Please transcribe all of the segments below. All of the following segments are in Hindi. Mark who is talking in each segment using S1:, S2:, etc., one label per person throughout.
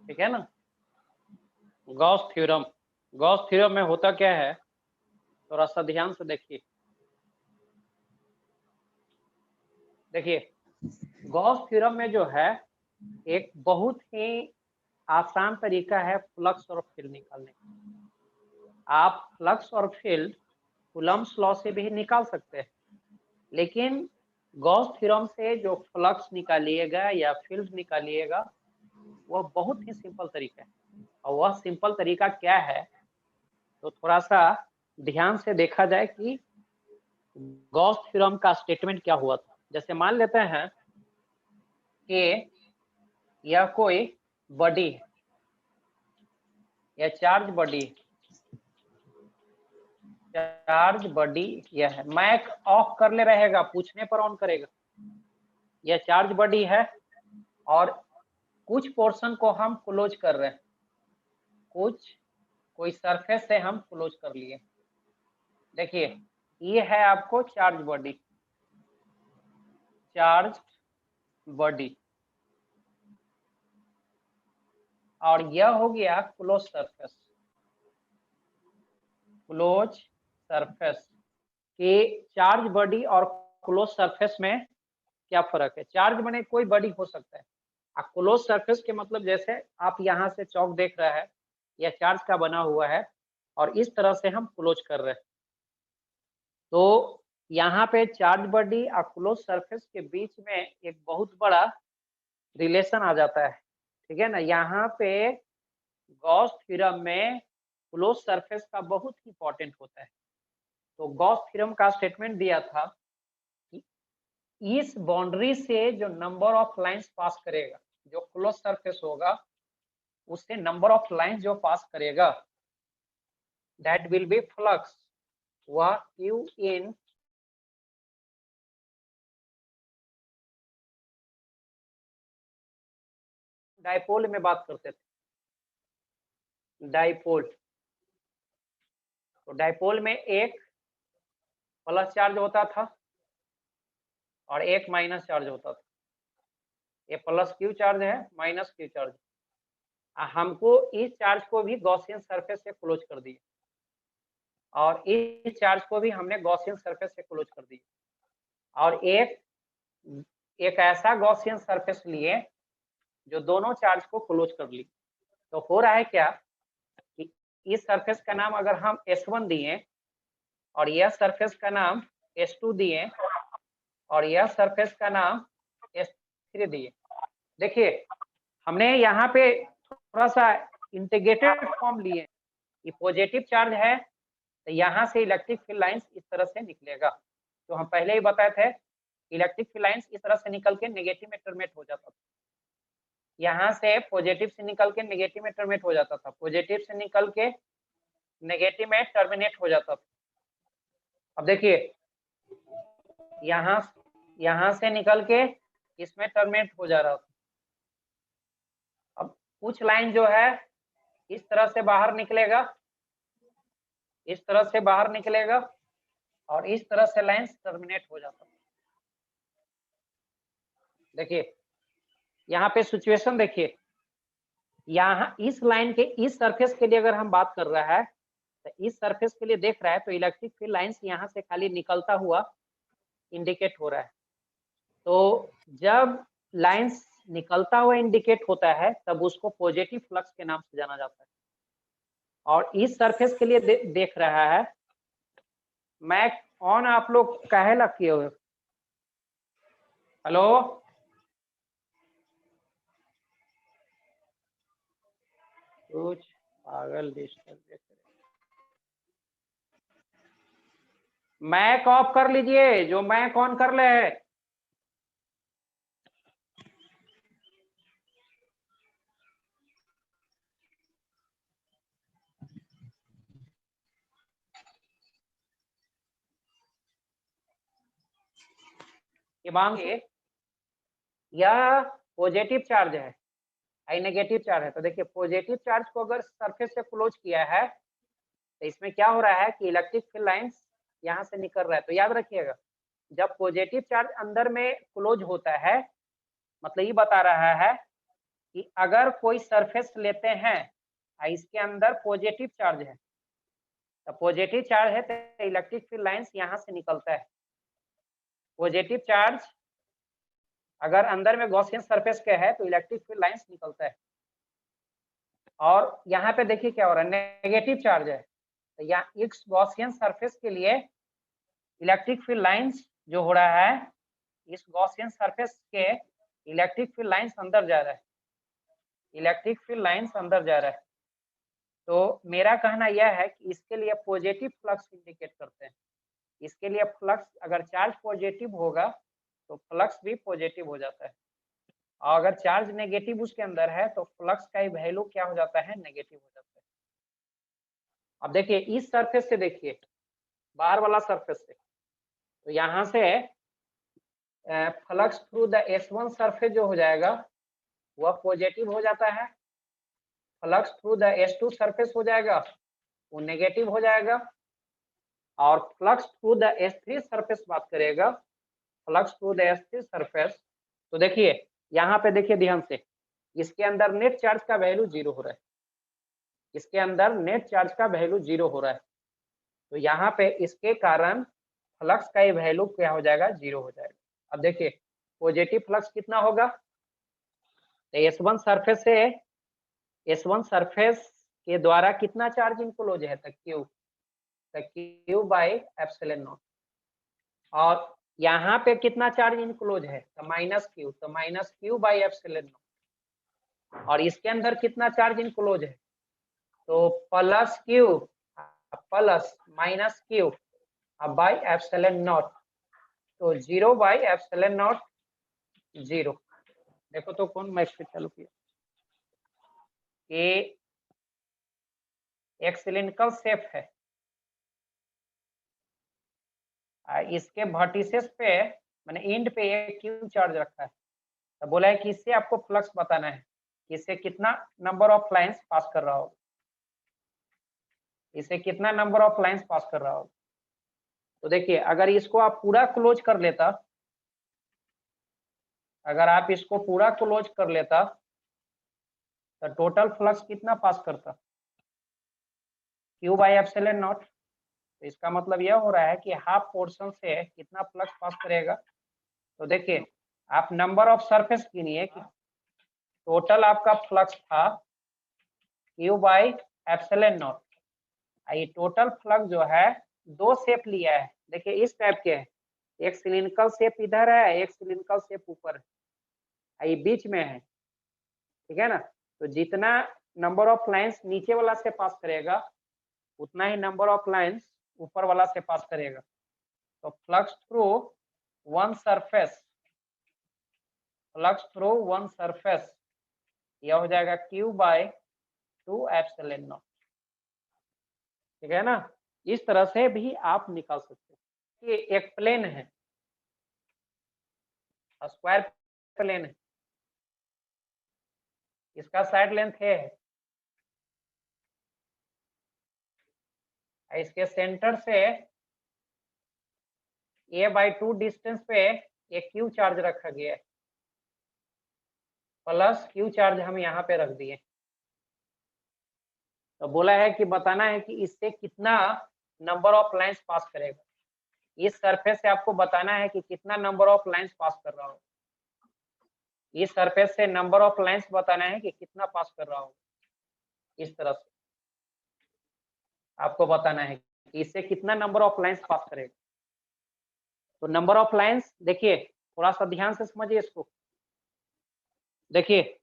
S1: ठीक है ना। गॉस थ्योरम में होता क्या है, थोड़ा सा ध्यान से देखिए। गॉस थ्योरम में जो है एक बहुत ही आसान तरीका है फ्लक्स और फील्ड निकालने का। आप फ्लक्स और फील्ड कूलम्ब्स लॉ से भी निकाल सकते हैं, लेकिन गॉस थ्योरम से जो फ्लक्स निकालिएगा या फील्ड निकालिएगा वह बहुत ही सिंपल तरीका है। और वह सिंपल तरीका क्या है, तो थोड़ा सा ध्यान से देखा जाए कि गॉस थ्योरम का स्टेटमेंट क्या हुआ था। जैसे मान लेते हैं कि यह कोई बॉडी है या चार्ज बॉडी यह है। माइक ऑफ कर ले रहेगा, पूछने पर ऑन करेगा। यह चार्ज बॉडी है और कुछ पोर्शन को हम क्लोज कर रहे हैं, कोई सरफेस से हम क्लोज कर लिए। देखिए ये है आपको चार्ज बॉडी और यह हो गया क्लोज सरफेस। कि चार्ज बॉडी और क्लोज सरफेस में क्या फर्क है। चार्ज बने कोई बॉडी हो सकता है, और क्लोज सरफेस के मतलब जैसे आप यहाँ से चौक देख रहा है, यह चार्ज का बना हुआ है और इस तरह से हम क्लोज कर रहे हैं। तो यहाँ पे चार्ज बॉडी और क्लोज सरफेस के बीच में एक बहुत बड़ा रिलेशन आ जाता है, ठीक है ना। यहाँ पे गॉस थ्योरम में क्लोज सरफेस का बहुत ही इंपॉर्टेंट होता है। तो गॉस थ्योरम का स्टेटमेंट दिया था कि इस बाउंड्री से जो नंबर ऑफ लाइंस पास करेगा, जो क्लोज सरफेस होगा उससे नंबर ऑफ लाइंस जो पास करेगा, दैट विल बी फ्लक्स। वह Q इन डाइपोल में बात करते थे, डाइपोल। तो डाइपोल में एक प्लस चार्ज होता था और एक माइनस चार्ज होता था। ये प्लस Q चार्ज है, माइनस Q चार्ज। हमको इस चार्ज को भी गॉसियन सरफेस से क्लोज कर दिए और इस चार्ज को भी हमने गॉसियन सरफेस से क्लोज कर दिया और एक ऐसा गॉसियन सरफेस लिए जो दोनों चार्ज को क्लोज कर ली। तो हो रहा है क्या कि इस सरफेस का नाम अगर हम S1 दिए और यह सरफेस का नाम S2 दिए और यह सरफेस का नाम S3 दिए। देखिए हमने यहाँ पे थोड़ा सा इंटीग्रेटेड फॉर्म लिए। ये पॉजिटिव चार्ज है तो यहाँ से इलेक्ट्रिक फील्ड लाइंस इस तरह से निकलेगा। तो हम पहले ही बताए थे इलेक्ट्रिक फील्ड लाइंस इस तरह से निकल के नेगेटिव में टर्मिनेट हो जाता था। यहाँ से पॉजिटिव से निकल के नेगेटिव में टर्मिनेट हो जाता था, पॉजिटिव से निकल के नेगेटिव में टर्मिनेट हो जाता था। अब देखिए यहाँ से निकल के इसमें टर्मिनेट हो जा रहा था। अब कुछ लाइन जो है इस तरह से बाहर निकलेगा, इस तरह से बाहर निकलेगा और इस तरह से लाइन टर्मिनेट हो जाता है। देखिए यहाँ पे सिचुएशन देखिए, यहाँ इस लाइन के इस सरफेस के लिए अगर हम बात कर रहा है तो इस सरफेस के लिए देख रहा है तो इलेक्ट्रिक फील्ड लाइंस यहाँ से खाली निकलता हुआ इंडिकेट हो रहा है। तो जब लाइंस निकलता हुआ इंडिकेट होता है तब उसको पॉजिटिव फ्लक्स के नाम से जाना जाता है। और इस सरफेस के लिए देख रहा है। मैं ऑन आप लोग काहे लग किए हुए? हेलो कुछ पागल डिस्टर्ब देख रहे। मैक ऑफ कर लीजिए, जो मैक ऑन कर ले। ये मांगे यह पॉजिटिव चार्ज है, आई नेगेटिव चार्ज है। तो देखिए पॉजिटिव चार्ज को अगर सरफेस से क्लोज किया है तो इसमें क्या हो रहा है कि इलेक्ट्रिक फील्ड लाइंस यहाँ से निकल रहा है। तो याद रखिएगा जब पॉजिटिव चार्ज अंदर में क्लोज होता है मतलब ये बता रहा है कि अगर कोई सरफेस लेते हैं इसके अंदर पॉजिटिव चार्ज है, तो पॉजिटिव चार्ज है तो इलेक्ट्रिक फील्ड लाइंस यहाँ से निकलता है। पॉजिटिव चार्ज अगर अंदर में गॉसियन सरफेस के है तो इलेक्ट्रिक फील्ड लाइंस निकलता है। और यहाँ पे देखिए क्या हो रहा है, नेगेटिव चार्ज है, तो यहाँ इस गॉसियन सरफेस के लिए इलेक्ट्रिक फील्ड लाइंस जो हो रहा है, इस गॉसियन सरफेस के इलेक्ट्रिक फील्ड लाइंस अंदर जा रहा है, इलेक्ट्रिक फील्ड लाइंस अंदर जा रहा है। तो मेरा कहना यह है कि इसके लिए पॉजिटिव फ्लक्स इंडिकेट करते हैं। इसके लिए फ्लक्स अगर चार्ज पॉजिटिव होगा तो फ्लक्स भी पॉजिटिव हो जाता है, और अगर चार्ज नेगेटिव उसके अंदर है तो फ्लक्स का वैल्यू क्या हो जाता है, नेगेटिव हो जाता है। अब देखिए इस सरफेस से, देखिए बाहर वाला सरफेस से, तो यहाँ से flux through the S1 surface जो हो जाएगा वह पॉजिटिव हो जाता है, flux through the S2 surface हो जाएगा वो नेगेटिव हो जाएगा, और flux through the S3 surface बात करेगा, flux through the S3 surface, तो देखिए यहाँ पे देखिए ध्यान से, इसके अंदर नेट चार्ज का वैल्यू 0 हो रहा है, इसके अंदर नेट चार्ज का वैल्यू 0 हो रहा है, तो यहाँ पे इसके कारण फ्लक्स का ये वैल्यू क्या हो जाएगा, 0 हो जाएगा। अब देखिए पॉजिटिव फ्लक्स कितना होगा, तो S1 सरफेस से, S1 सरफेस के द्वारा कितना चार्ज इनक्लोज है, Q, Q by epsilon not, और यहाँ पे कितना चार्ज इनक्लोज है, तो -Q, तो -Q बाई एप्सिलॉन नॉट, और इसके अंदर कितना चार्ज इनक्लोज है, तो +Q plus -Q by epsilon not, तो 0 बाई एप्सिलॉन नॉट 0। देखो तो कौन मैथ से चालू किया, कि एक सिलिंड्रिकल शेप है, इसके वर्टिसेस पे मैंने एंड पे एक Q चार्ज रखा है, तो बोला है कि इससे आपको फ्लक्स बताना है कि इससे कितना नंबर ऑफ लाइंस पास कर रहा होगा, इससे कितना नंबर ऑफ लाइंस पास कर रहा होगा। तो देखिए अगर इसको आप पूरा क्लोज कर लेता, अगर आप इसको पूरा क्लोज कर लेता तो टोटल फ्लक्स कितना पास करता, Q बाई एप्सिलॉन नॉट, तो इसका मतलब यह हो रहा है कि हाफ पोर्शन से कितना फ्लक्स पास करेगा। तो देखिए आप नंबर ऑफ सरफेस गिनिए कि टोटल आपका फ्लक्स था Q बाई एप्सिलॉन नॉट, ये टोटल फ्लक्स जो है दो शेप लिया है, देखिए इस टाइप के है, एक सिलिंड्रिकल शेप इधर है, एक सिलिंड्रिकल शेप ऊपर है, ये बीच में है, ठीक है ना। तो जितना नंबर ऑफ लाइंस नीचे वाला से पास करेगा उतना ही नंबर ऑफ लाइंस ऊपर वाला से पास करेगा। तो flux through one surface, flux through one surface यह हो जाएगा Q बाई 2 एप्सिलॉन नॉट, ठीक है ना। इस तरह से भी आप निकाल सकते हैं। ये एक प्लेन है, स्क्वायर प्लेन है, इसका साइड लेंथ है, इसके सेंटर से a/2 डिस्टेंस पे एक Q चार्ज रखा गया है, प्लस Q चार्ज हम यहाँ पे रख दिए। तो बोला है कि बताना है कि इससे कितना नंबर ऑफ लाइंस पास करेगा, इस सरफेस से आपको बताना है कि कितना नंबर ऑफ लाइंस पास कर रहा हो, इस सरफेस से नंबर ऑफ लाइंस बताना है कि कितना पास कर रहा हो, इस तरह से आपको बताना है कि इससे कितना नंबर ऑफ लाइंस पास करेगा। तो नंबर ऑफ लाइंस देखिए, थोड़ा सा ध्यान से समझिए इसको, देखिए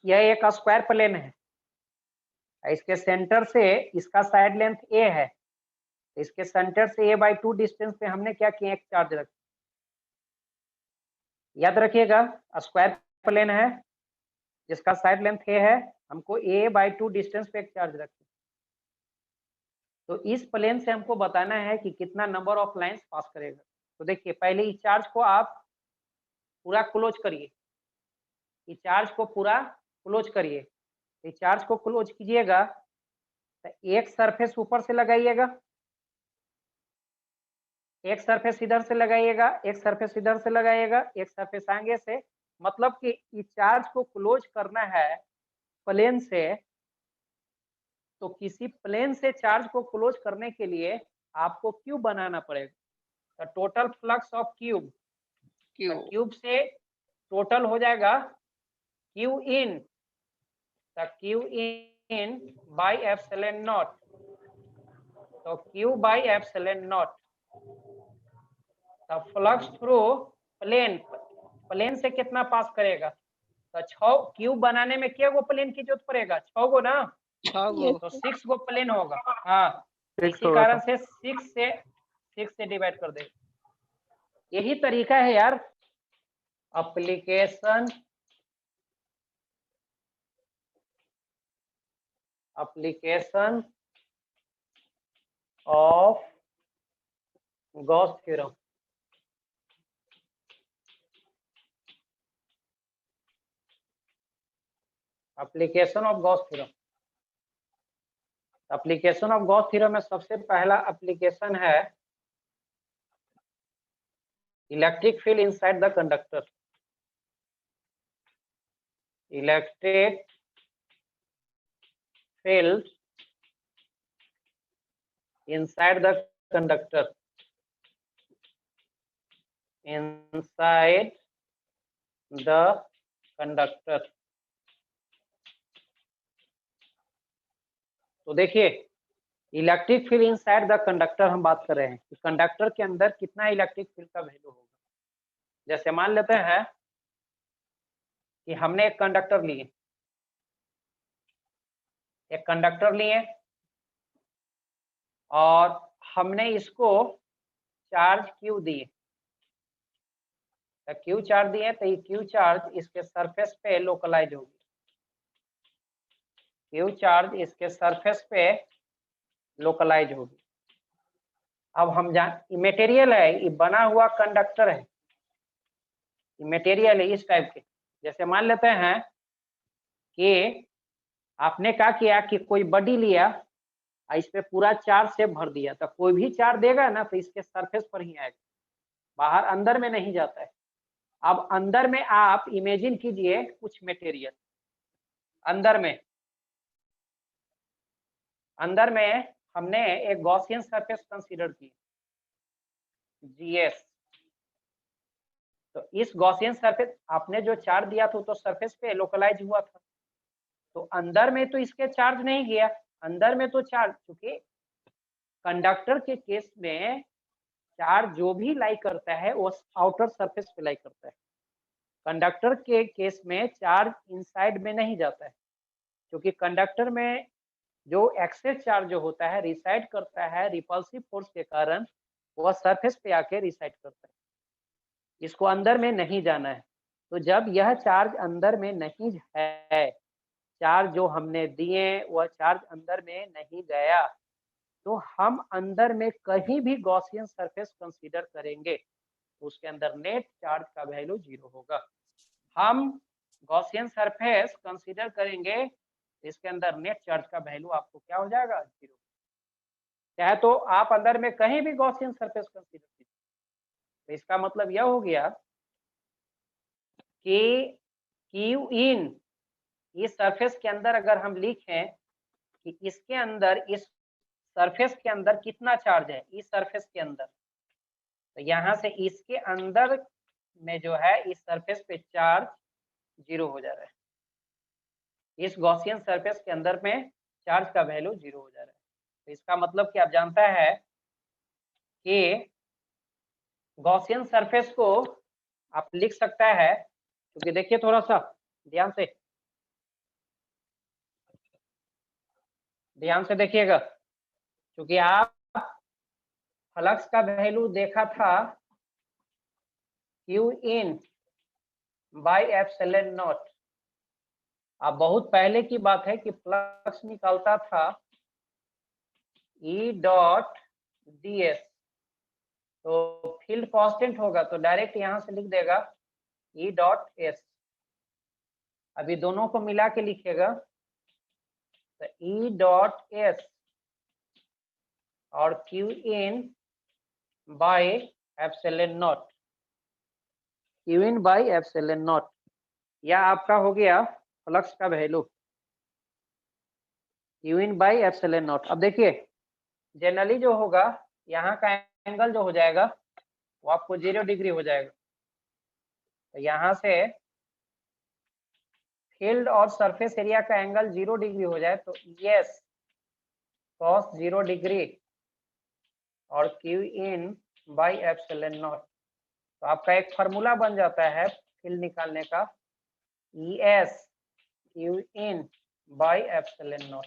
S1: यह एक स्क्वायर प्लेन है, इसके सेंटर से इसका साइड लेंथ a है, इसके सेंटर से a/2 डिस्टेंस पे हमने क्या किया, एक चार्ज रखा, याद रखिएगा स्क्वायर प्लेन है जिसका साइड लेंथ a है, हमको a/2 डिस्टेंस पे एक चार्ज रखें। तो इस प्लेन से हमको बताना है कि कितना नंबर ऑफ लाइंस पास करेगा। तो देखिए पहले इस चार्ज को आप पूरा क्लोज करिए, इस चार्ज को पूरा क्लोज करिए, इस चार्ज को क्लोज कीजिएगा तो एक सरफेस ऊपर से लगाइएगा, एक सरफेस इधर से लगाइएगा, एक सरफेस इधर से लगाइएगा, एक सरफेस आगे से, मतलब कि इस चार्ज को क्लोज करना है प्लेन से, तो किसी प्लेन से चार्ज को क्लोज करने के लिए आपको क्यूब बनाना पड़ेगा। तो total flux of cube, cube से टोटल हो जाएगा Q in, Q in by epsilon not, तो क्यू बाई एप्सिलॉन नॉट। तो फ्लक्स थ्रू प्लेन, प्लेन से कितना पास करेगा, तो 6 क्यूब बनाने में क्या गो प्लेन की जरूरत पड़ेगा, 6 गो ना,
S2: 6 गो,
S1: तो 6 गो प्लेन होगा। हाँ, इसी कारण से 6 से डिवाइड कर देगा। यही तरीका है यार application of Gauss theorem. Application of Gauss theorem, application of Gauss theorem में सबसे पहला एप्लीकेशन है electric field inside the conductor. Electric field inside the conductor, inside the conductor। तो देखिए electric field inside the conductor हम बात कर रहे हैं कि कंडक्टर के अंदर कितना इलेक्ट्रिक फील्ड का वैल्यू होगा। जैसे मान लेते हैं कि हमने एक कंडक्टर लिए, और हमने इसको चार्ज क्यू दिए, तो क्यू चार्ज दिए, तो ये क्यू चार्ज इसके सरफेस पे लोकलाइज होगी, क्यू चार्ज इसके सरफेस पे लोकलाइज होगी। अब हम जान मटेरियल है, ये बना हुआ कंडक्टर है, मटेरियल है इस टाइप के। जैसे मान लेते हैं कि आपने क्या किया कि कोई बॉडी लिया, इस पे पूरा चार्ज से भर दिया, तो कोई भी चार्ज देगा ना तो इसके सरफेस पर ही आएगा, बाहर अंदर में नहीं जाता है। अब अंदर में आप इमेजिन कीजिए कुछ मटेरियल, अंदर में हमने एक गॉसियन सरफेस कंसीडर की, जीएस। तो इस गॉसियन सरफेस आपने जो चार्ज दिया था तो सरफेस पे लोकलाइज हुआ था, तो अंदर में तो इसके चार्ज नहीं गया, अंदर में तो चार्ज, चूंकि कंडक्टर के केस में चार्ज जो भी लाई करता है वो आउटर सरफेस पे लाई करता है। कंडक्टर के केस में चार्ज इनसाइड में नहीं जाता है, क्योंकि कंडक्टर में जो एक्सेस चार्ज जो होता है रिसाइड करता है रिपल्सिव फोर्स के कारण, वह सरफेस पे आके रिसाइड करता है, इसको अंदर में नहीं जाना है। तो जब यह चार्ज अंदर में नहीं है, चार्ज जो हमने दिए वह चार्ज अंदर में नहीं गया, तो हम अंदर में कहीं भी गॉसियन सरफेस कंसीडर करेंगे तो उसके अंदर नेट चार्ज का वैल्यू 0 होगा। हम गॉसियन सरफेस कंसीडर करेंगे, इसके अंदर नेट चार्ज का वैल्यू आपको क्या हो जाएगा, 0। चाहे तो आप अंदर में कहीं भी गॉसियन सरफेस कंसीडर कीजिए, तो इसका मतलब यह हो गया कि क्यू इन, इस सरफेस के अंदर अगर हम लिखें कि इसके अंदर, इस सरफेस के अंदर कितना चार्ज है, इस सरफेस के अंदर, तो यहाँ से इसके अंदर में जो है इस सरफेस पे चार्ज 0 हो जा रहा है, इस गॉसियन सरफेस के अंदर में चार्ज का वैल्यू 0 हो जा रहा है। तो इसका मतलब कि आप जानता है कि गॉसियन सरफेस को आप लिख सकता है, क्योंकि देखिए थोड़ा सा ध्यान से देखिएगा, क्योंकि आप फ्लक्स का वैल्यू देखा था Q in by epsilon not. अब बहुत पहले की बात है कि फ्लक्स निकलता था ई डॉट डी एस, तो फील्ड कांस्टेंट होगा तो डायरेक्ट यहां से लिख देगा ई डॉट एस। अभी दोनों को मिला के लिखिएगा, तो ई डॉट एस और Q in by epsilon not, Q in by epsilon not. या आपका हो गया फ्लक्स का value Q in by epsilon not. अब देखिए जनरली जो होगा यहाँ का एंगल जो हो जाएगा वो आपको 0 डिग्री हो जाएगा। तो यहाँ से फील्ड और सरफेस एरिया का एंगल 0 डिग्री हो जाए तो यस cos 0 डिग्री और Q in by epsilon not. तो आपका एक फार्मूला बन जाता है फील्ड निकालने का, ES Q in by epsilon not.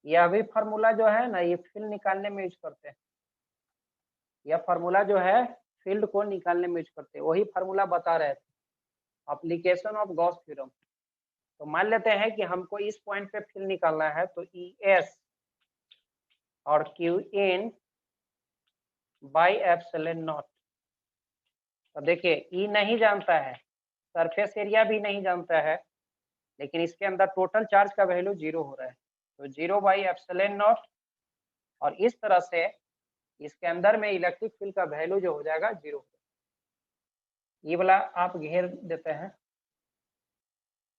S1: यह भी फार्मूला जो है ना ये फील्ड निकालने में यूज करते हैं। यह फार्मूला जो है फील्ड को निकालने में यूज करते हैं, वही फार्मूला बता रहे थे एप्लीकेशन ऑफ गॉस थ्योरम। तो मान लेते हैं कि हमको इस पॉइंट पे फील्ड निकालना है, तो ES और Q in by epsilon not. तो देखिए ई नहीं जानता है, सरफेस एरिया भी नहीं जानता है, लेकिन इसके अंदर टोटल चार्ज का वैल्यू 0 हो रहा है, तो 0 बाई एप्सिलॉन नॉट। और इस तरह से इसके अंदर में इलेक्ट्रिक फील्ड का वैल्यू जो हो जाएगा 0। ये वाला आप घेर देते हैं,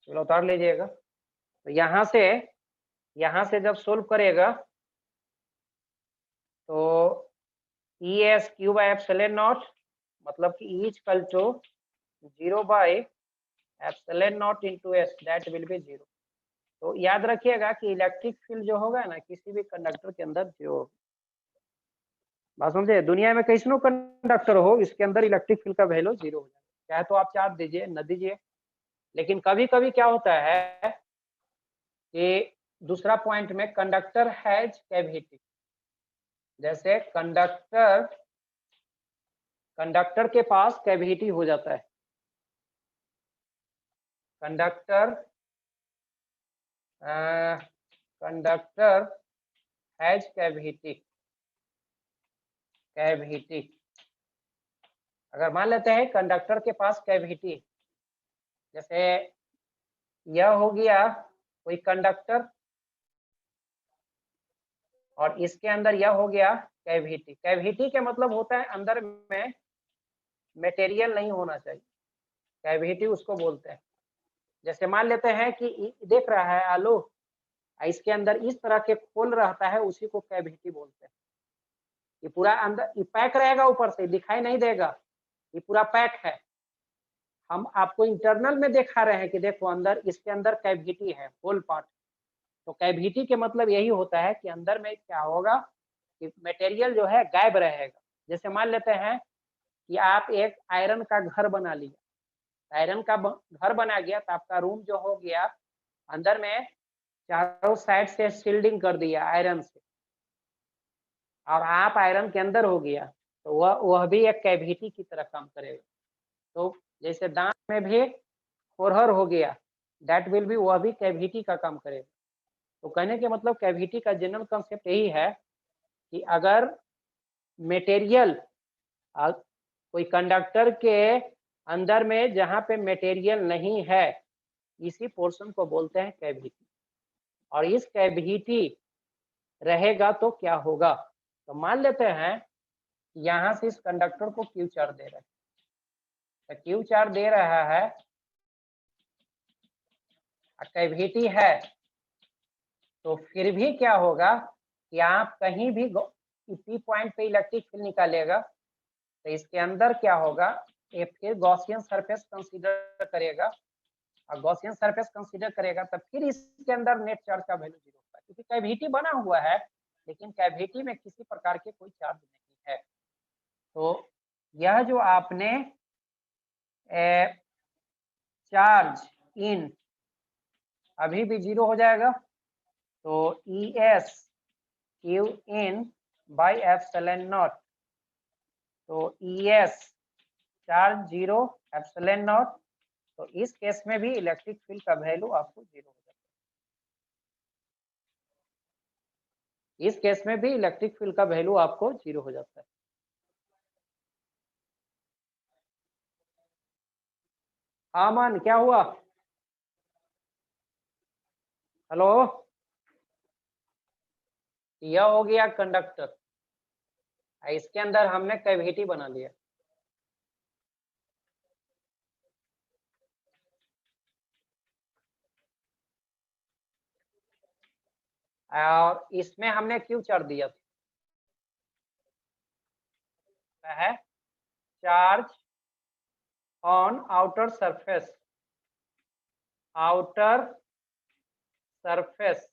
S1: चलो उतार लीजिएगा। तो यहाँ से जब सोल्व करेगा तो ES Q by epsilon naught मतलब कि E equal to 0 by epsilon naught into S, that will be 0। तो याद रखिएगा कि इलेक्ट्रिक फील्ड जो होगा ना किसी भी कंडक्टर के अंदर 0। बात समझे, दुनिया में कैसनो कंडक्टर हो इसके अंदर इलेक्ट्रिक फील्ड का वैल्यू 0 हो जाएगा, चाहे तो आप चार्ज दीजिए न दीजिए। लेकिन कभी कभी क्या होता है कि दूसरा पॉइंट में कंडक्टर हैज कैविटी, जैसे कंडक्टर के पास कैविटी हो जाता है, कंडक्टर हैज कैविटी। अगर मान लेते हैं कंडक्टर के पास कैविटी, जैसे यह हो गया कोई कंडक्टर और इसके अंदर यह हो गया कैविटी। कैविटी के मतलब होता है अंदर में मटेरियल नहीं होना चाहिए, कैविटी उसको बोलते हैं। जैसे मान लेते हैं कि देख रहा है आलू, इसके अंदर इस तरह के खोल रहता है, उसी को कैविटी बोलते हैं। ये पूरा अंदर ये पैक रहेगा, ऊपर से दिखाई नहीं देगा, ये पूरा पैक है। हम आपको इंटरनल में दिखा रहे हैं कि देखो अंदर इसके अंदर कैविटी है, होल पार्ट। तो कैविटी के मतलब यही होता है कि अंदर में क्या होगा कि मटेरियल जो है गायब रहेगा। जैसे मान लेते हैं कि आप एक आयरन का घर बना लिया, आयरन का घर बना गया तो आपका रूम जो हो गया अंदर में चारों साइड से शील्डिंग कर दिया आयरन से, और आप आयरन के अंदर हो गया, तो वह भी एक कैविटी की तरह काम करेगा। तो जैसे दांत में भी फोरहर हो गया, दैट विल बी, वह भी कैविटी का काम करेगा। तो कहने के मतलब कैविटी का जनरल कंसेप्ट यही है कि अगर मटेरियल कोई कंडक्टर के अंदर में जहां पे मटेरियल नहीं है, इसी पोर्शन को बोलते हैं कैविटी। और इस कैविटी रहेगा तो क्या होगा, तो मान लेते हैं यहाँ से इस कंडक्टर को क्यू चार्ज दे रहा है, तो क्यू चार्ज दे रहा है, कैविटी है, तो फिर भी क्या होगा कि आप कहीं भी पी पॉइंट पे इलेक्ट्रिक फील्ड निकालेगा तो इसके अंदर क्या होगा, ये फिर गॉसियन सरफेस कंसीडर करेगा, और गॉसियन सरफेस कंसीडर करेगा तब फिर इसके अंदर नेट चार्ज का वैल्यू 0 होगा, क्योंकि कैविटी बना हुआ है लेकिन कैविटी में किसी प्रकार के कोई चार्ज नहीं है। तो यह जो आपने चार्ज इन अभी भी 0 हो जाएगा, तो ES Q in by epsilon not, तो ES चार्ज 0 एप्सिलॉन नॉट। तो इस केस में भी इलेक्ट्रिक फील्ड का वैल्यू आपको 0 हो जाता है, इस केस में भी इलेक्ट्रिक फील्ड का वैल्यू आपको 0 हो जाता है। आमन क्या हुआ, हेलो, यह हो गया कंडक्टर, इसके अंदर हमने कैविटी बना लिया। और इसमें हमने क्यू चार्ज दिया है charge on outer surface, outer surface.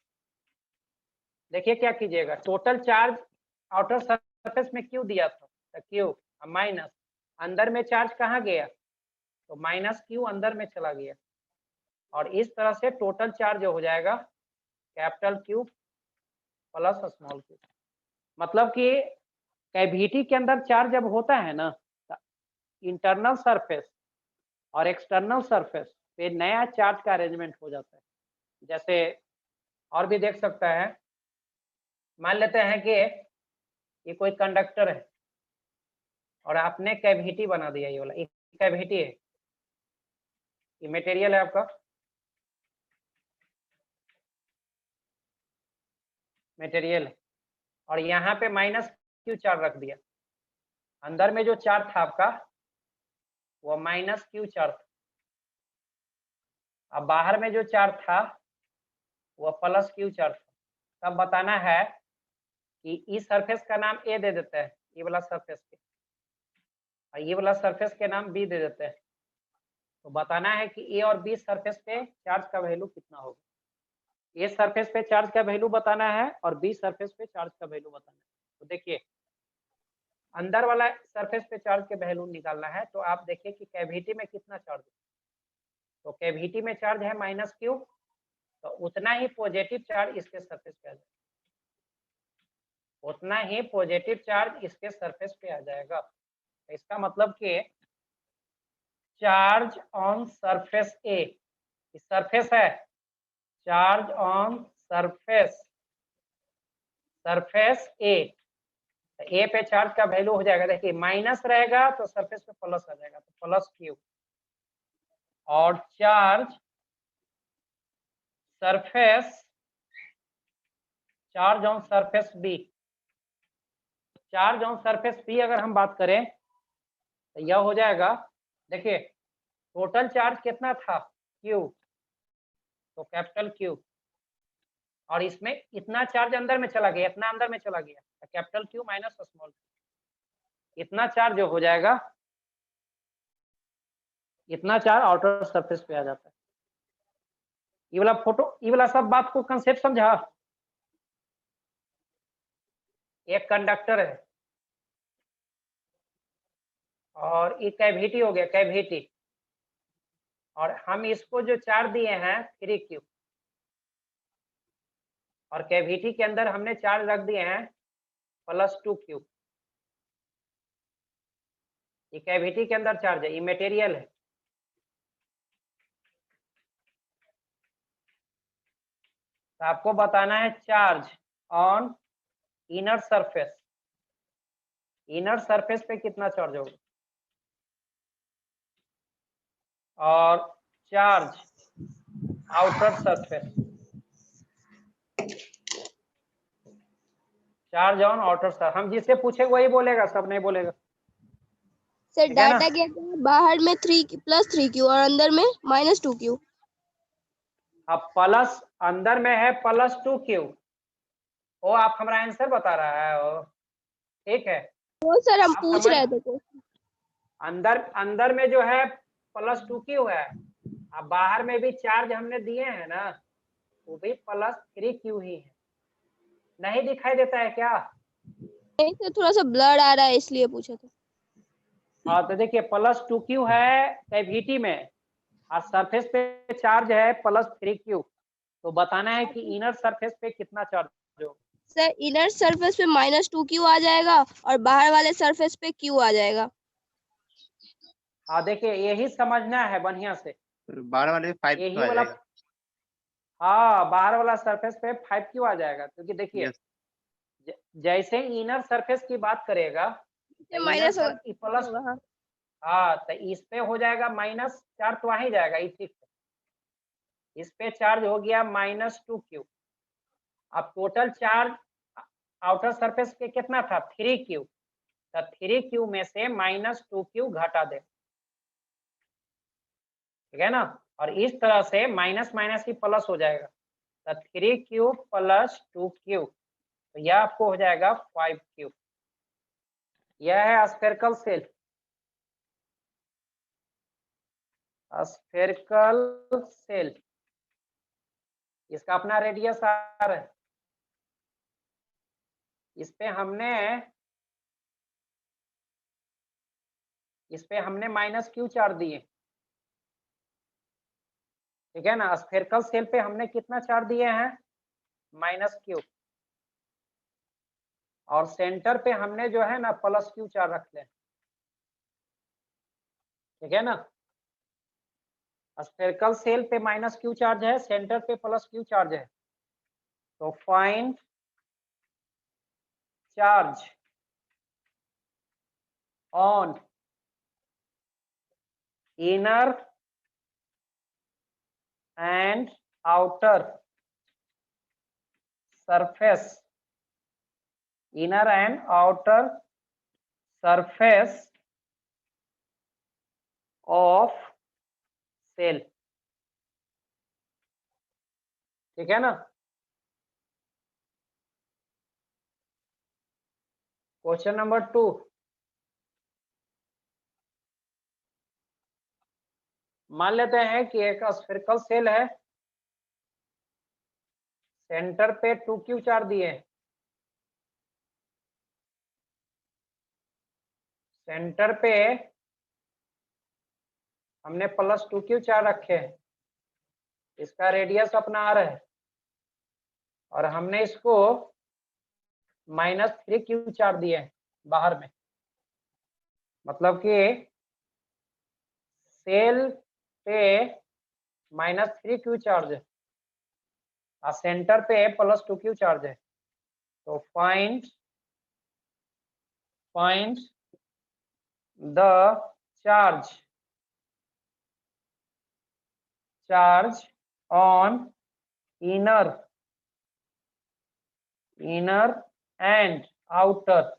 S1: देखिए क्या कीजिएगा, टोटल चार्ज आउटर सरफेस में क्यू दिया था, तो क्यू माइनस, अंदर में चार्ज कहाँ गया, तो माइनस क्यू अंदर में चला गया, और इस तरह से टोटल चार्ज हो जाएगा capital Q plus small Q. मतलब कि कैविटी के अंदर चार्ज जब होता है ना, इंटरनल सरफेस और एक्सटर्नल सरफेस पे नया चार्ज का अरेंजमेंट हो जाता है। जैसे और भी देख सकता है, मान लेते हैं कि ये कोई कंडक्टर है और आपने कैविटी बना दिया, ये वाला एक कैविटी है, ये मटेरियल है आपका, मटेरियल है, और यहाँ पे माइनस क्यू चार्ज रख दिया। अंदर में जो चार्ज था आपका वो माइनस क्यू चार्ज था, अब बाहर में जो चार्ज था वो प्लस क्यू चार्ज था। तब बताना है कि इस सरफेस का नाम ए दे देते हैं, ये वाला सरफेस के, और ये वाला सरफेस के नाम बी दे देते हैं। तो बताना है कि ए और बी सरफेस पे चार्ज का वैल्यू कितना होगा। ए सरफेस पे चार्ज का वैल्यू बताना है और बी सरफेस पे चार्ज का वैल्यू बताना है। तो देखिए अंदर वाला सरफेस पे चार्ज के वैल्यू निकालना है, तो आप देखिए कि कैविटी में कितना चार्ज है, तो कैविटी में चार्ज है माइनस क्यू, तो उतना ही पॉजिटिव चार्ज इसके सरफेस पे आ जाएगा, उतना ही पॉजिटिव चार्ज इसके सरफेस पे आ जाएगा। तो इसका मतलब कि charge on surface A, surface है, charge on surface, surface A पे चार्ज का वैल्यू हो जाएगा, देखिए माइनस रहेगा तो सरफेस पे प्लस आ जाएगा, तो प्लस क्यू, और charge surface, charge on surface B, charge on surface B अगर हम बात करें तो यह हो जाएगा, देखिए टोटल चार्ज कितना था क्यू, तो कैपिटल क्यू, और इसमें इतना चार्ज अंदर में चला गया, इतना अंदर में चला गया, तो capital Q minus small Q, इतना चार्ज जो हो जाएगा, इतना चार्ज आउटर सरफेस पे आ जाता है। ये वाला फोटो, ये वाला सब बात को कंसेप्ट समझा। एक कंडक्टर है और ये कैविटी हो गया, कैविटी, और हम इसको जो चार्ज दिए हैं 3Q, और कैविटी के अंदर हमने चार्ज रख दिए हैं +2Q। ये कैविटी के अंदर चार्ज है, ये मटेरियल है, तो आपको बताना है charge on inner surface, inner surface पे कितना चार्ज होगा, और charge outer surface, charge on outer surface. हम जिससे पूछे वही बोलेगा, सब नहीं बोलेगा।
S2: सर डाटा क्या है, बाहर में 3 + 3Q और अंदर में -2Q।
S1: अब प्लस अंदर में है +2Q, वो आप हमारा आंसर बता रहा है वो, ठीक है,
S2: वो सर हम
S1: आप
S2: पूछ रहे थे।
S1: अंदर अंदर में जो है +2Q है, अब बाहर में भी चार्ज हमने दिए हैं ना, वो भी +3Q ही है। नहीं दिखाई देता है क्या?
S2: नहीं सर, थोड़ा सा ब्लर आ रहा है इसलिए पूछा था।
S1: हाँ तो देखिए +2Q है कैविटी में, और सरफेस पे चार्ज है +3Q, तो बताना है कि इनर सरफेस पे कितना चार्ज हो।
S2: सर इनर सरफेस पे -2Q आ जाएगा और बाहर वाले सरफेस पे Q आ जाएगा।
S1: हाँ देखिए यही समझना है बढ़िया से,
S3: बाहर वाले 5
S1: यही
S3: आ
S1: वाला,
S3: जाएगा।
S1: हाँ बाहर वाला सरफेस पे 5Q आ जाएगा, क्योंकि देखिए
S3: यस।
S1: जैसे इनर सरफेस की बात करेगा तो इनर
S2: माइनस
S1: सर प्लस,
S2: होगा। हाँ
S1: हाँ तो इस पे हो जाएगा माइनस, चार्ज तो वहीं जाएगा इसी पे, इस पे चार्ज हो गया -2Q। अब टोटल चार्ज आउटर सरफेस पे कितना था 3Q, तो 3q में से -2q घटा दे, ठीक है ना। और इस तरह से माइनस माइनस ही प्लस हो जाएगा, तो 3q + 2q, तो यह आपको हो जाएगा 5q। यह है स्फेरिकल सेल। स्फेरिकल सेल, इसका अपना रेडियस r है। इस पे हमने -q चार्ज दिए, ठीक है ना। स्फेरिकल सेल पे हमने कितना चार्ज दिए हैं, -q, और सेंटर पे हमने जो है ना +q चार्ज रख ले, ठीक है ना। स्फेरिकल सेल पे -q चार्ज है, सेंटर पे +q चार्ज है। तो find charge on inner and outer surface, inner and outer surface of shell, ठीक है ना। क्वेश्चन नंबर 2, मान लेते हैं कि एक स्फेरिकल सेल है, सेंटर पे 2q चार्ज दिए, सेंटर पे हमने +2q चार्ज रखे हैं, इसका रेडियस अपना r है, और हमने इसको -3q चार्ज दिए हैं बाहर में। मतलब कि सेल पे -3q चार्ज है और सेंटर पे +2q चार्ज है। तो find the charge on inner and outer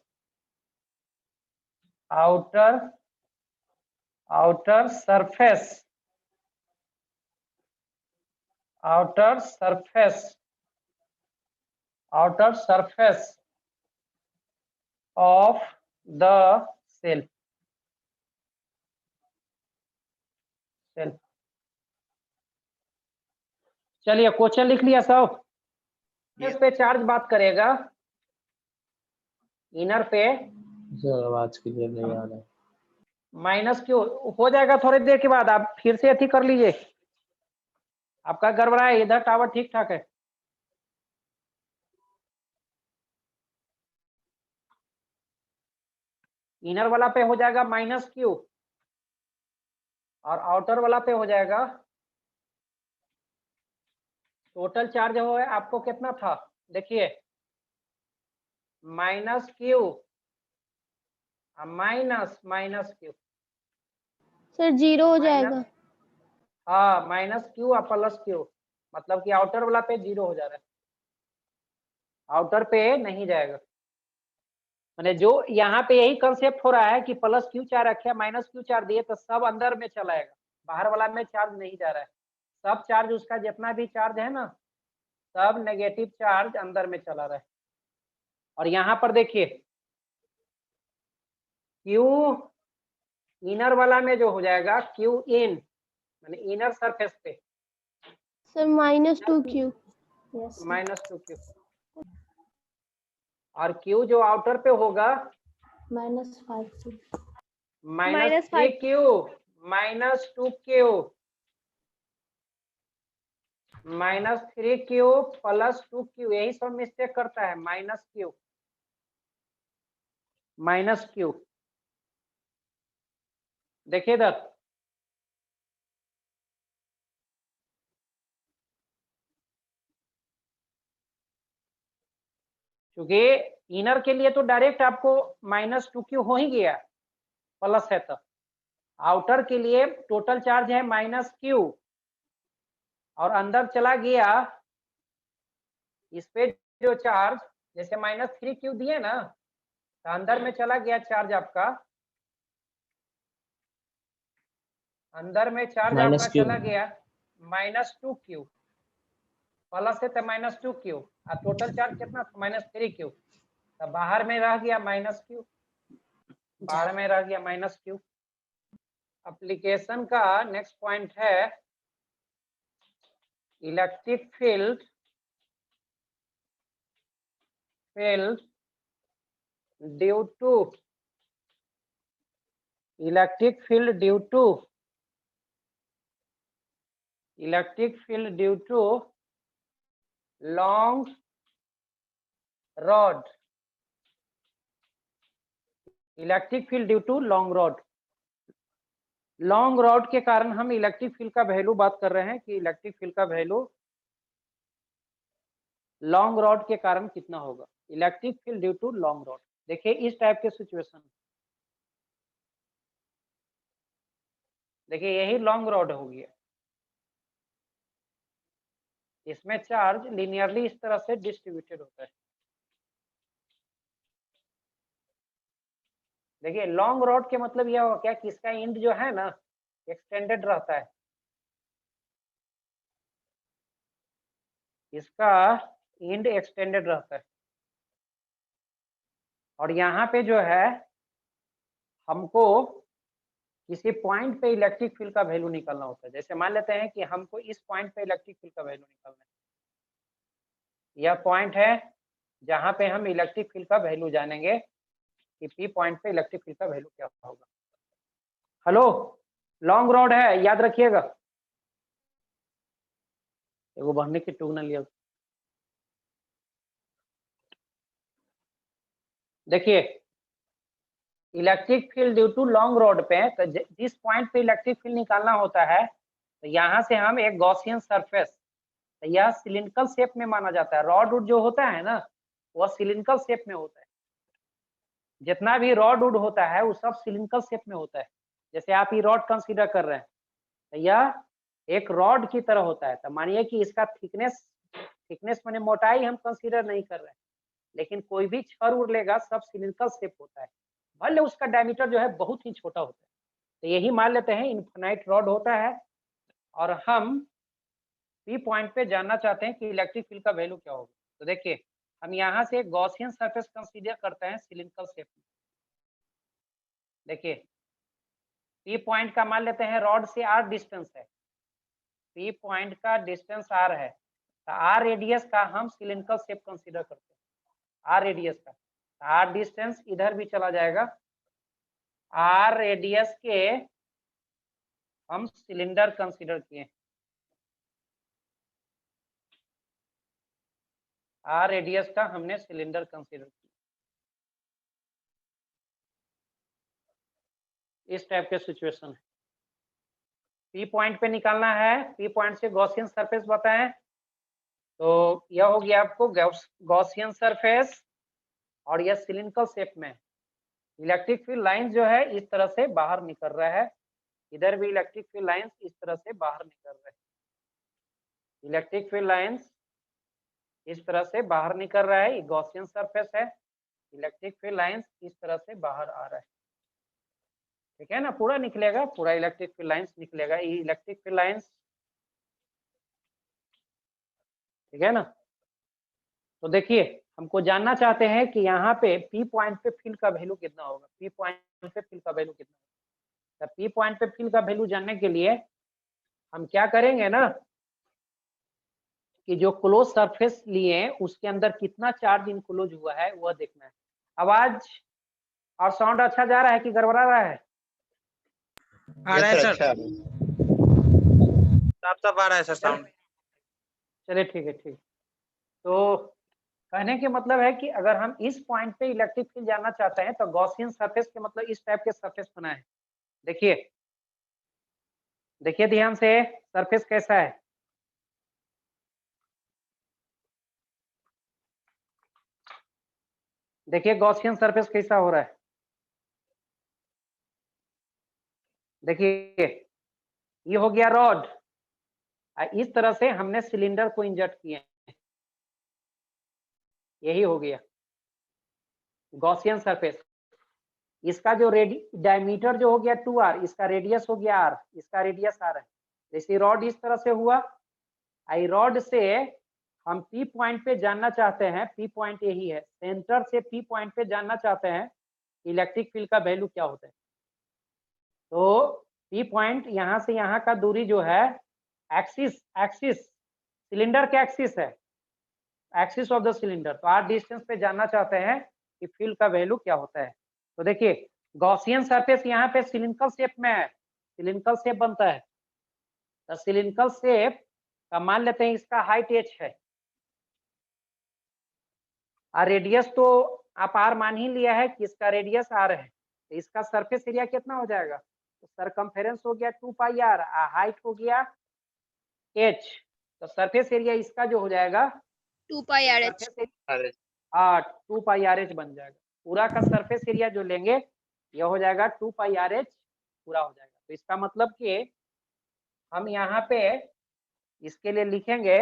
S1: surface of the shell. चलिए क्वेश्चन लिख लिया सब। इस पे चार्ज बात करेगा, इनर पे
S3: सर आवाज क्लियर नहीं आ रहा है।
S1: -q हो जाएगा थोड़ी देर के बाद, आप फिर से अथी कर लीजिए। आपका गड़बड़ा है, इधर टावर ठीक ठाक है। इनर वाला पे हो जाएगा -q और आउटर वाला पे हो जाएगा, टोटल चार्ज हो आपको कितना था, देखिए -q -q,
S2: सर 0 हो जाएगा।
S1: हाँ -q और +q, मतलब कि आउटर वाला पे 0 हो जा रहा है, आउटर पे नहीं जाएगा। मैंने जो यहाँ पे यही कंसेप्ट हो रहा है कि +q चार्ज रखे, -q चार्ज दिए, तो सब अंदर में चला आएगा, बाहर वाला में चार्ज नहीं जा रहा है। सब चार्ज उसका जितना भी चार्ज है ना, सब नेगेटिव चार्ज अंदर में चला रहा है। और यहाँ पर देखिए Q इनर वाला में जो हो जाएगा Q इन, माने इनर सरफेस पे
S2: सर -2q।
S1: -2q, और Q जो आउटर पे होगा
S2: -5q
S1: -3q -2q -3q +2q, यही सब मिस्टेक करता है, -q। देखिए इधर, क्योंकि इनर के लिए तो डायरेक्ट आपको -2q हो ही गया, प्लस है, तो आउटर के लिए टोटल चार्ज है -q और अंदर चला गया, इस पे जो चार्ज जैसे -3q दिए ना, तो अंदर में चला गया चार्ज आपका, अंदर में चार्ज
S3: माइनस
S1: आपका
S3: क्यू
S1: चला गया -2q, प्लस है तो -2q, और टोटल चार्ज कितना था -3q, तो बाहर में रह गया -q, बाहर में रह गया -q। एप्लीकेशन का नेक्स्ट पॉइंट है electric field due to electric field due to long rod, electric field due to long rod. Long rod के कारण हम इलेक्ट्रिक फील्ड का वैल्यू बात कर रहे हैं कि इलेक्ट्रिक फील्ड का वैल्यू लॉन्ग रॉड के कारण कितना होगा, electric field due to long rod. देखिए इस टाइप के सिचुएशन, देखिए यही लॉन्ग रॉड हो गया, इसमें चार्ज लिनियरली इस तरह से डिस्ट्रीब्यूटेड होता है। देखिए लॉन्ग रॉड के मतलब यह होगा क्या कि इसका एंड जो है ना एक्सटेंडेड रहता है, इसका एंड एक्सटेंडेड रहता है, और यहाँ पे जो है हमको किसी पॉइंट पे इलेक्ट्रिक फील्ड का वैल्यू निकालना होता है। जैसे मान लेते हैं कि हमको इस पॉइंट पे इलेक्ट्रिक फील्ड का वैल्यू निकालना है, यह पॉइंट है जहाँ पे हम इलेक्ट्रिक फील्ड का वैल्यू जानेंगे कि पी पॉइंट पे इलेक्ट्रिक फील्ड का वैल्यू क्या होगा। हेलो, लॉन्ग रॉड है, याद रखिएगा, एगो बढ़ने की टूक न लिया। देखिए electric field due to long rod पे, तो जिस पॉइंट पे इलेक्ट्रिक फील्ड निकालना होता है, तो यहाँ से हम एक गॉसियन सरफेस, तो यह सिलिंड्रिकल शेप में माना जाता है। रॉड वुड जो होता है ना वह सिलिंड्रिकल शेप में होता है, जितना भी रॉड वुड होता है वो सब सिलिंड्रिकल शेप में होता है। जैसे आप ये रॉड कंसीडर कर रहे हैं, तो यह एक रॉड की तरह होता है। तो मानिए कि इसका थिकनेस माने मोटाई हम कंसीडर नहीं कर रहे हैं, लेकिन कोई भी छड़ उड़ लेगा सब सिलिंड्रिकल शेप होता है, भले उसका डायमीटर जो है बहुत ही छोटा होता है। तो यही मान लेते हैं इनफिनाइट रॉड होता है, और हम पी पॉइंट पे जानना चाहते हैं कि इलेक्ट्रिक फील्ड का वैल्यू क्या होगा। तो देखिए हम यहाँ से गॉसियन सरफेस कंसीडर करते हैं सिलिंड्रिकल शेप में। देखिए पी पॉइंट का मान लेते हैं रॉड से आर डिस्टेंस है, पी पॉइंट का डिस्टेंस आर है, तो आर रेडियस का हम सिलिंड्रिकल शेप कंसीडर करते हैं, आर रेडियस का, आर डिस्टेंस इधर भी चला जाएगा, आर रेडियस के हम सिलेंडर कंसीडर किए, आर रेडियस का हमने सिलेंडर कंसीडर किया। इस टाइप के सिचुएशन है, पी पॉइंट पे निकालना है, पी पॉइंट से गॉसियन सरफेस बताएं, तो यह हो गया आपको गॉसियन सरफेस, और यह सिलिंड्रिकल शेप में। इलेक्ट्रिक फील्ड लाइन जो है इस तरह से बाहर निकल रहा है, इधर भी इलेक्ट्रिक फील्ड लाइंस इस तरह से बाहर निकल रहे हैं, इलेक्ट्रिक फील्ड लाइंस इस तरह से बाहर निकल रहा है, ये गॉसियन सरफेस है, इलेक्ट्रिक फील्ड लाइंस इस तरह से बाहर आ रहा है, ठीक है ना, पूरा निकलेगा, पूरा इलेक्ट्रिक फील्ड लाइंस निकलेगा, ये इलेक्ट्रिक फील्ड लाइंस, ठीक है ना। तो देखिए हमको जानना चाहते हैं कि यहाँ पे पी पॉइंट पे फील्ड का वैल्यू कितना होगा, पी पॉइंट पे फील्ड का वैल्यू कितना होगा। तो पी पॉइंट पे फील्ड का वैल्यू जानने के लिए हम क्या करेंगे ना कि जो क्लोज सरफेस लिए उसके अंदर कितना चार्ज इनक्लोज हुआ है वह देखना है। आवाज और साउंड अच्छा जा रहा है कि गड़बड़ा रहा है?
S4: आ रहा है सर,
S3: अच्छा
S4: साफ साफ आ रहा है सर साउंड।
S1: चलिए ठीक है, ठीक। तो कहने के मतलब है कि अगर हम इस पॉइंट पे इलेक्ट्रिक फील्ड जानना चाहते हैं तो गॉसियन सरफेस के मतलब इस टाइप के सरफेस बनाए। देखिए देखिए ध्यान से सरफेस कैसा है, देखिए गॉसियन सरफेस कैसा हो रहा है। देखिए ये हो गया रॉड, इस तरह से हमने सिलेंडर को इंजर्ट किए, यही हो गया। गॉसियन सरफेस, इसका जो डायमीटर जो हो गया 2r, इसका रेडियस हो गया r, इसका रेडियस r है। जैसे रॉड इस तरह से हुआ, आई रॉड से हम P पॉइंट पे जानना चाहते हैं, P पॉइंट यही है, सेंटर से P पॉइंट पे जानना चाहते हैं इलेक्ट्रिक फील्ड का वैल्यू क्या होता है। तो P पॉइंट यहाँ से यहाँ का दूरी जो है एक्सिस सिलेंडर का एक्सिस है, एक्सिस ऑफ द सिलेंडर। तो r डिस्टेंस पे जानना चाहते हैं कि फील्ड का वैल्यू क्या होता है। तो देखिए गॉसियन सरफेस यहाँ पे सिलिंड्रिकल शेप में है, सिलिंड्रिकल शेप बनता है। तो सिलिंड्रिकल शेप का मान लेते हैं इसका हाइट h है और रेडियस तो आप r मान ही लिया है कि इसका रेडियस r है। तो इसका सरफेस एरिया कितना हो जाएगा, तो सरकमफेरेंस हो गया 2 पाई r, हाइट हो गया h। तो सरफेस एरिया इसका जो हो जाएगा
S2: 2 pi RH।
S1: 2 पाई RH बन जाएगा। पूरा का सरफेस एरिया जो लेंगे यह हो जाएगा 2 पाई RH पूरा हो जाएगा। तो इसका मतलब कि हम यहाँ पे इसके लिए लिखेंगे,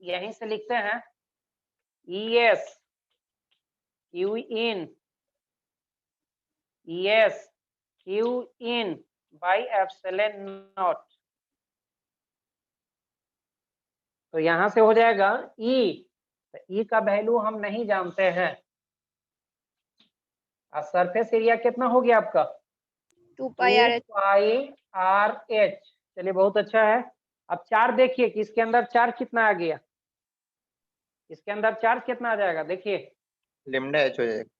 S1: यहीं से लिखते हैं ES Q in by epsilon not. तो यहाँ से हो जाएगा E, तो E का वैल्यू हम नहीं जानते हैं। और सरफेस एरिया कितना हो गया आपका
S2: 2 pi RH।
S1: पाई RH। चलिए बहुत अच्छा है। अब चार्ज देखिए कि इसके अंदर चार्ज कितना आ गया, इसके अंदर चार्ज कितना आ जाएगा, देखिए
S4: लेमडा h हो जाएगा।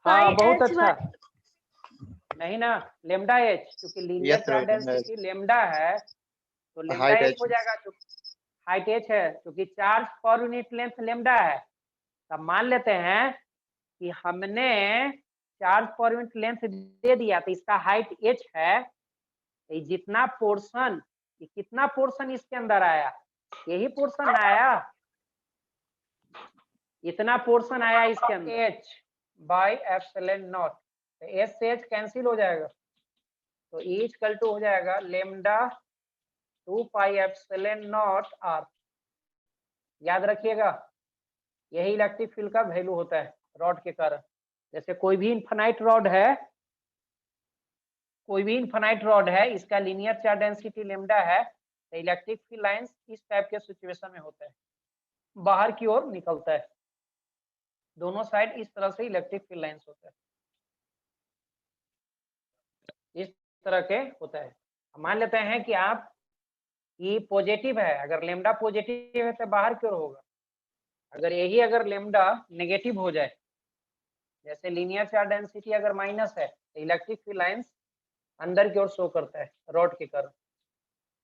S1: हाँ
S2: pi
S1: बहुत
S2: H
S1: अच्छा। नहीं ना, लेमडा एच, क्योंकि linear
S4: Yes,
S1: charge
S4: sir, lambda
S1: density lambda है तो लेमडा
S4: Height
S1: एच
S4: h।
S1: हो जाएगा, हाइट एच है, क्योंकि charge per unit length lambda है। तब मान लेते हैं कि हमने चार्ज पर यूनिट लेंथ दे दिया तो इसका हाइट एच है। तो जितना पोर्शन, कितना पोर्शन इसके अंदर आया, यही पोर्शन आया, इतना पोर्शन आया इसके अंदर एच बाई एप्सिलॉन नॉट। तो एच से एच कैंसिल हो जाएगा, तो E इक्वल टू हो जाएगा lambda 2 pi epsilon not r। याद रखिएगा यही इलेक्ट्रिक फील्ड का वैल्यू होता है रॉड के कारण। जैसे कोई भी इनफाइनाइट रॉड है, इसका लीनियर चार्ज डेंसिटी लेमडा है, तो इलेक्ट्रिक फील्ड लाइंस इस टाइप के सिचुएशन में होता है, बाहर की ओर निकलता है, दोनों साइड इस तरह से इलेक्ट्रिक फील्ड लाइंस होता है, इस तरह के होता है। मान लेते हैं कि आप ये पॉजिटिव है, अगर लेमडा पॉजिटिव है तो बाहर की ओर होगा, अगर यही अगर लेमडा नेगेटिव हो जाए, जैसे लीनियर चार्ज डेंसिटी अगर माइनस है तो इलेक्ट्रिक फील्ड लाइंस अंदर की ओर शो करता है रॉड के कारण।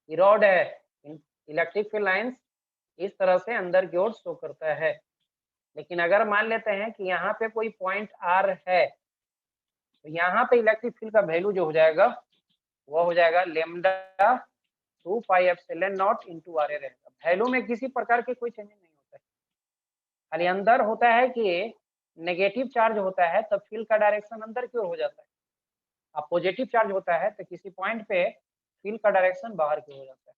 S1: ये रॉड है, इलेक्ट्रिक फील्ड लाइंस इस तरह से अंदर की ओर शो करता है। लेकिन अगर मान लेते हैं कि यहाँ पे कोई पॉइंट R है, तो यहाँ पे इलेक्ट्रिक फील्ड का वैल्यू जो हो जाएगा वो हो जाएगा lambda 2 pi epsilon not into RA रहेगा। वैल्यू में किसी प्रकार के कोई चेंजेस नहीं होता है, खाली अंदर होता है कि नेगेटिव चार्ज होता है तब फील्ड का डायरेक्शन अंदर की ओर हो जाता है, अब पॉजिटिव चार्ज होता है तो किसी पॉइंट पे फील्ड का डायरेक्शन बाहर की ओर हो जाता है।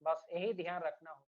S1: बस यही ध्यान रखना होगा।